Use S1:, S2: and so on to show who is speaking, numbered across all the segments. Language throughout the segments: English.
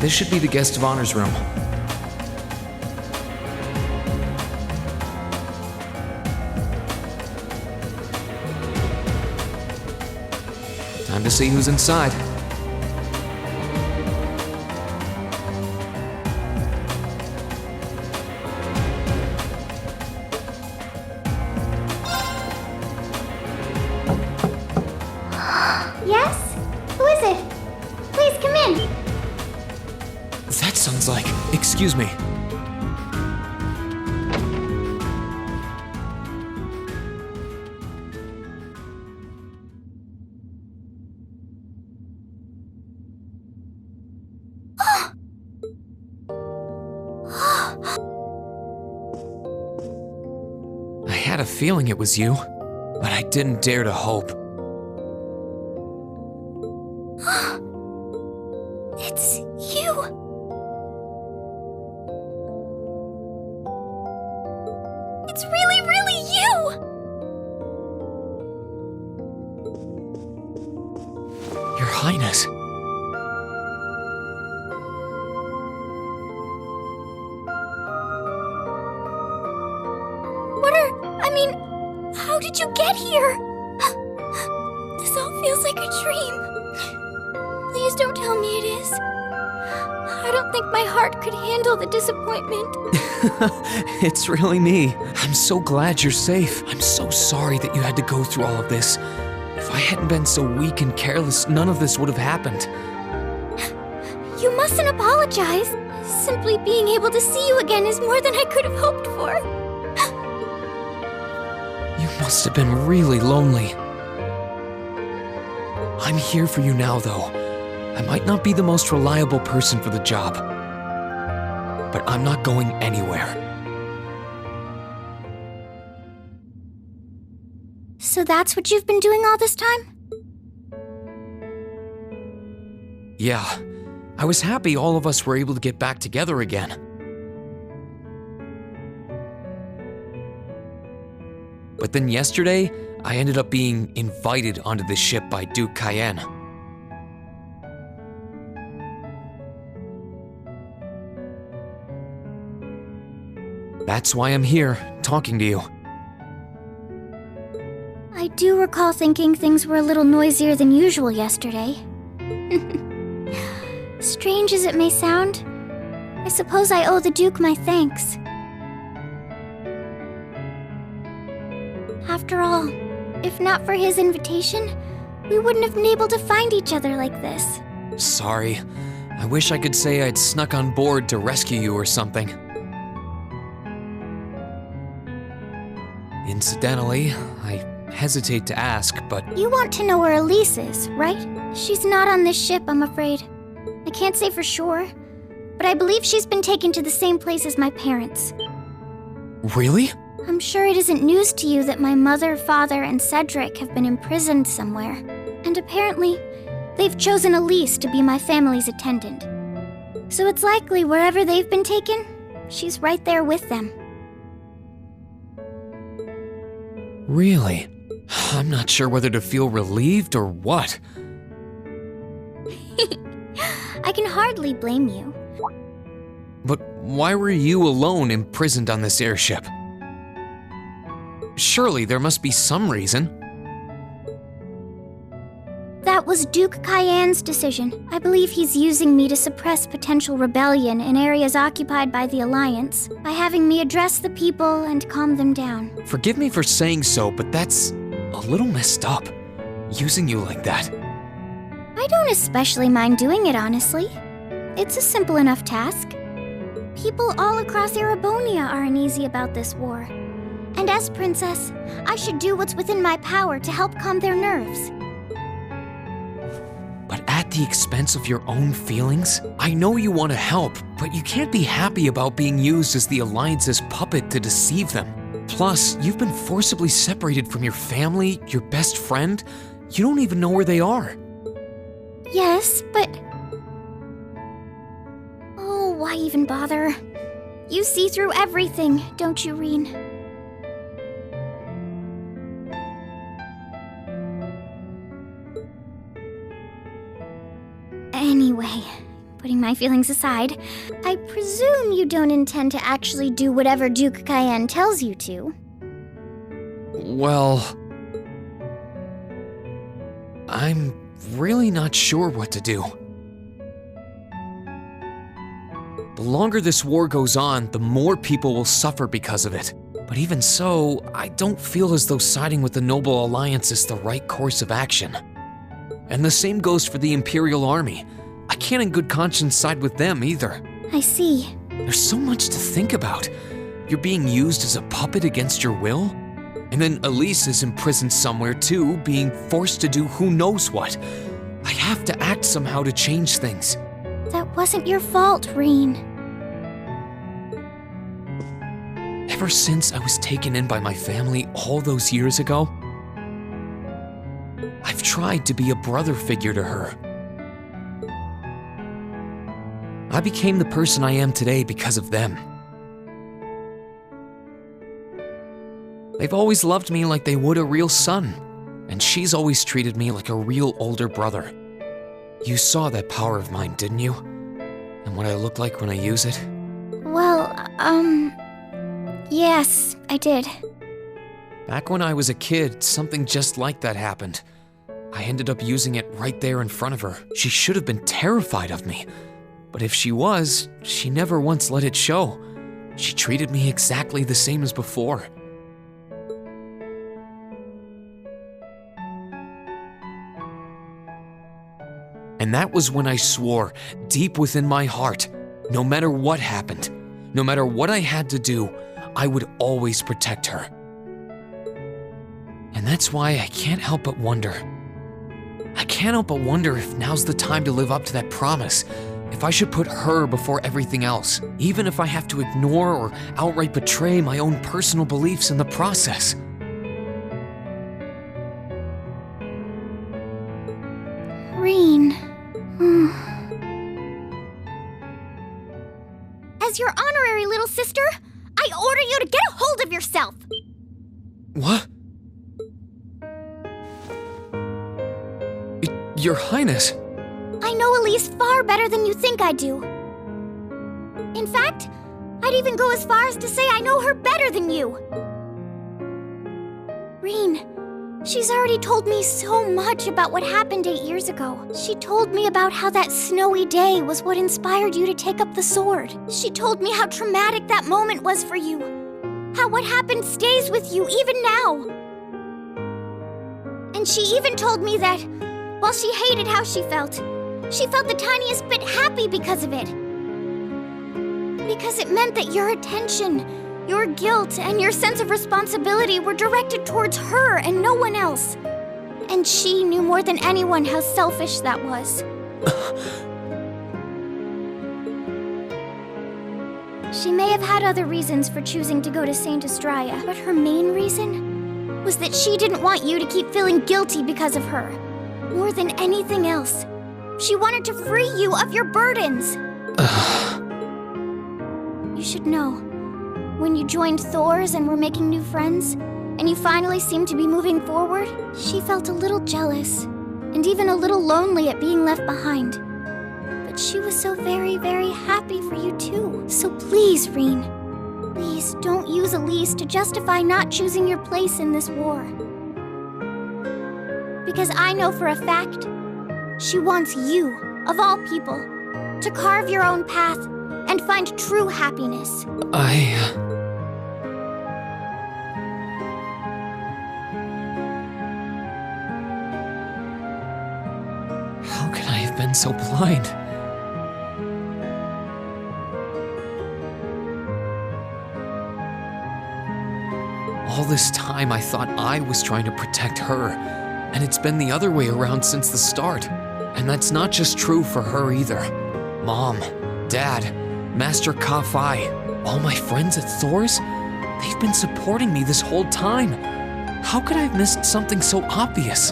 S1: This should be the guest of honor's room. Time to see who's inside.
S2: Yes? Who is it? Please come in.
S1: That sounds like... Excuse me. I had a feeling it was you, but I didn't dare to hope.
S2: It's you. It's really, really you.
S1: Your Highness.
S2: How did you get here? This all feels like a dream. Please don't tell me it is. I don't think my heart could handle the disappointment.
S1: It's really me. I'm so glad you're safe. I'm so sorry that you had to go through all of this. If I hadn't been so weak and careless, none of this would have happened.
S2: You mustn't apologize. Simply being able to see you again is more than I could have hoped for.
S1: You must have been really lonely. I'm here for you now, though. I might not be the most reliable person for the job, but I'm not going anywhere.
S2: So that's what you've been doing all this time?
S1: Yeah, I was happy all of us were able to get back together again. But then yesterday, I ended up being invited onto the ship by Duke Cayenne. That's why I'm here, talking to you.
S2: I do recall thinking things were a little noisier than usual yesterday. Strange as it may sound, I suppose I owe the Duke my thanks. After all, if not for his invitation, we wouldn't have been able to find each other like this.
S1: Sorry. I wish I could say I'd snuck on board to rescue you or something. Incidentally, I hesitate to ask, but...
S2: You want to know where Elise is, right? She's not on this ship, I'm afraid. I can't say for sure, but I believe she's been taken to the same place as my parents.
S1: Really?
S2: I'm sure it isn't news to you that my mother, father, and Cedric have been imprisoned somewhere. And apparently, they've chosen Elise to be my family's attendant. So it's likely wherever they've been taken, she's right there with them.
S1: Really? I'm not sure whether to feel relieved or what.
S2: I can hardly blame you.
S1: But why were you alone imprisoned on this airship? Surely there must be some reason.
S2: That was Duke Cayenne's decision. I believe he's using me to suppress potential rebellion in areas occupied by the Alliance by having me address the people and calm them down.
S1: Forgive me for saying so, but that's a little messed up, using you like that.
S2: I don't especially mind doing it, honestly. It's a simple enough task. People all across Erebonia are uneasy about this war. And as princess, I should do what's within my power to help calm their nerves.
S1: But at the expense of your own feelings? I know you want to help, but you can't be happy about being used as the Alliance's puppet to deceive them. Plus, you've been forcibly separated from your family, your best friend. You don't even know where they are.
S2: Yes, but... Oh, why even bother? You see through everything, don't you, Reen? Anyway, putting my feelings aside, I presume you don't intend to actually do whatever Duke Cayenne tells you to.
S1: Well, I'm really not sure what to do. The longer this war goes on, the more people will suffer because of it. But even so, I don't feel as though siding with the Noble Alliance is the right course of action. And the same goes for the Imperial Army. I can't in good conscience side with them either.
S2: I see.
S1: There's so much to think about. You're being used as a puppet against your will? And then Elise is imprisoned somewhere too, being forced to do who knows what. I have to act somehow to change things.
S2: That wasn't your fault, Rean.
S1: Ever since I was taken in by my family all those years ago, I've tried to be a brother figure to her. I became the person I am today because of them. They've always loved me like they would a real son, and she's always treated me like a real older brother. You saw that power of mine, didn't you? And what I look like when I use it?
S2: Well, yes, I did.
S1: Back when I was a kid, something just like that happened. I ended up using it right there in front of her. She should have been terrified of me. But if she was, she never once let it show. She treated me exactly the same as before. And that was when I swore, deep within my heart, no matter what happened, no matter what I had to do, I would always protect her. And that's why I can't help but wonder. I can't help but wonder if now's the time to live up to that promise, if I should put her before everything else, even if I have to ignore or outright betray my own personal beliefs in the process.
S2: Rean. As your honorary little sister, I order you to get a hold of yourself!
S1: What? Your Highness.
S2: I know Elise far better than you think I do. In fact, I'd even go as far as to say I know her better than you. Rean, she's already told me so much about what happened 8 years ago. She told me about how that snowy day was what inspired you to take up the sword. She told me how traumatic that moment was for you. How what happened stays with you even now. And she even told me that, while she hated how she felt the tiniest bit happy because of it. Because it meant that your attention, your guilt, and your sense of responsibility were directed towards her and no one else. And she knew more than anyone how selfish that was. She may have had other reasons for choosing to go to Saint Estrella, but her main reason was that she didn't want you to keep feeling guilty because of her. More than anything else, she wanted to free you of your burdens. You should know, when you joined Thor's and were making new friends, and you finally seemed to be moving forward, she felt a little jealous, and even a little lonely at being left behind. But she was so very, very happy for you too. So please, Rean, please don't use Elise to justify not choosing your place in this war. Because I know for a fact, she wants you, of all people, to carve your own path and find true happiness.
S1: How could I have been so blind? All this time I thought I was trying to protect her, and it's been the other way around since the start. And that's not just true for her either. Mom, Dad, Master Ka-Fai, all my friends at Thor's, they've been supporting me this whole time. How could I have missed something so obvious?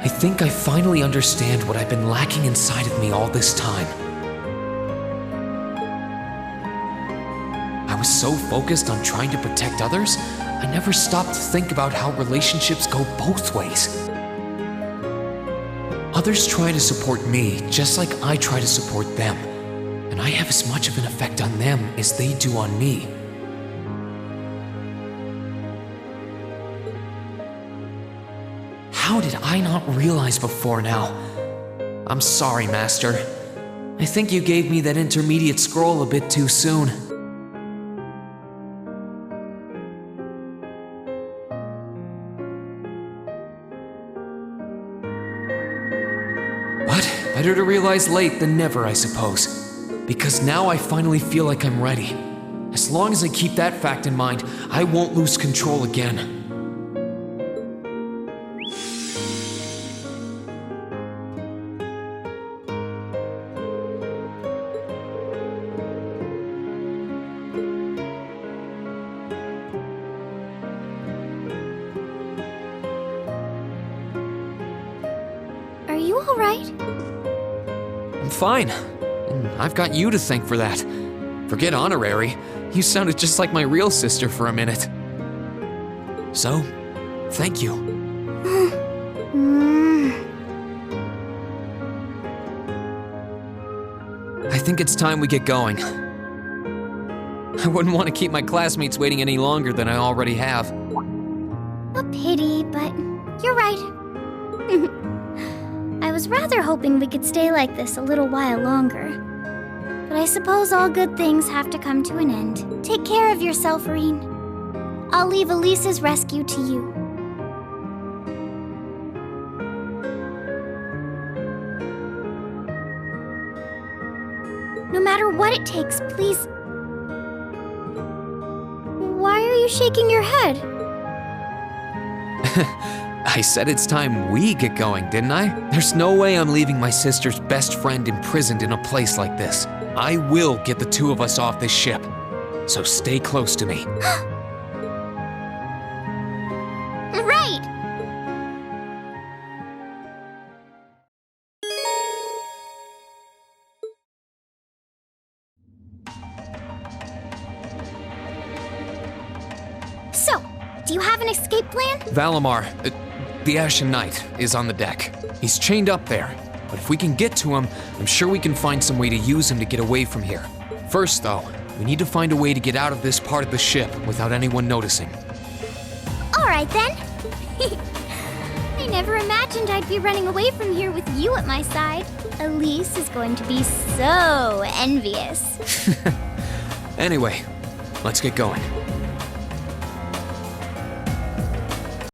S1: I think I finally understand what I've been lacking inside of me all this time. I was so focused on trying to protect others, I never stopped to think about how relationships go both ways. Others try to support me just like I try to support them, and I have as much of an effect on them as they do on me. How did I not realize before now? I'm sorry, Master. I think you gave me that intermediate scroll a bit too soon. But better to realize late than never, I suppose. Because now I finally feel like I'm ready. As long as I keep that fact in mind, I won't lose control again.
S2: Are you alright?
S1: I'm fine. And I've got you to thank for that. Forget honorary. You sounded just like my real sister for a minute. So, thank you. I think it's time we get going. I wouldn't want to keep my classmates waiting any longer than I already have.
S2: A pity, but you're right. I was rather hoping we could stay like this a little while longer. But I suppose all good things have to come to an end. Take care of yourself, Rean. I'll leave Elise's rescue to you. No matter what it takes, please. Why are you shaking your head?
S1: I said it's time we get going, didn't I? There's no way I'm leaving my sister's best friend imprisoned in a place like this. I will get the two of us off this ship. So stay close to me.
S2: Right! So, do you have an escape plan?
S1: Valimar, the Ashen Knight, is on the deck. He's chained up there, but if we can get to him, I'm sure we can find some way to use him to get away from here. First, though, we need to find a way to get out of this part of the ship without anyone noticing.
S2: Alright then. I never imagined I'd be running away from here with you at my side. Elise is going to be so envious.
S1: Anyway, let's get going.